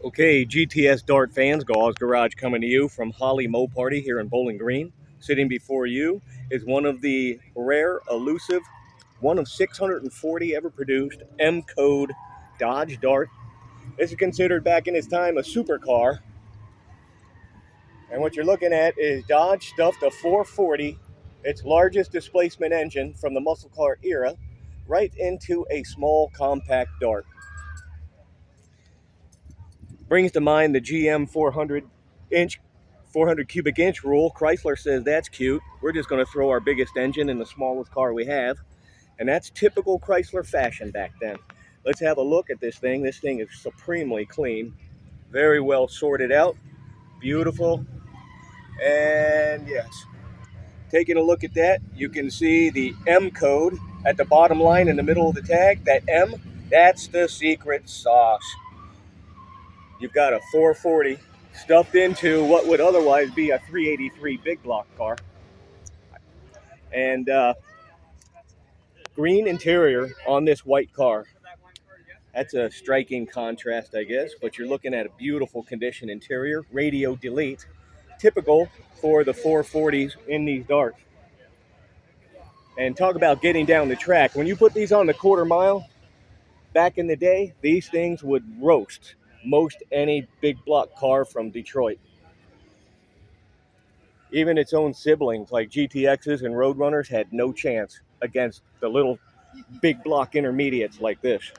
Okay, GTS Dart fans, Gause Garage coming to you from Holly Mo Party here in Bowling Green. Sitting before you is one of the rare, elusive, one of 640 ever produced M Code Dodge Dart. This is considered back in its time a supercar. And what you're looking at is Dodge stuffed a 440, its largest displacement engine from the muscle car era, right into a small compact Dart. Brings to mind the GM 400 cubic inch rule. Chrysler says that's cute. We're just going to throw our biggest engine in the smallest car we have. And that's typical Chrysler fashion back then. Let's have a look at this thing. This thing is supremely clean, very well sorted out, beautiful. And yes, taking a look at that, you can see the M code at the bottom line in the middle of the tag. That M, that's the secret sauce. You've got a 440 stuffed into what would otherwise be a 383 big block car. And green interior on this white car. That's a striking contrast, I guess, but you're looking at a beautiful condition interior, radio delete, typical for the 440s in these darts. And talk about getting down the track. When you put these on the quarter mile, back in the day, these things would roast most any big block car from Detroit. Even its own siblings like GTXs and Roadrunners had no chance against the little big block intermediates like this.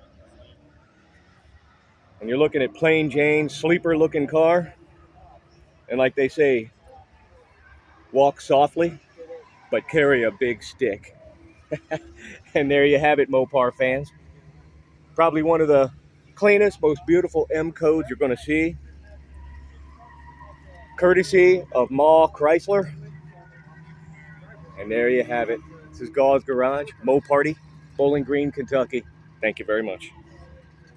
And you're looking at plain Jane, sleeper looking car. And like they say, walk softly, but carry a big stick. And there you have it, Mopar fans. Probably one of the cleanest, most beautiful M codes you're going to see. Courtesy of Ma Chrysler. And there you have it. This is Gause Garage, Mo Party, Bowling Green, Kentucky. Thank you very much.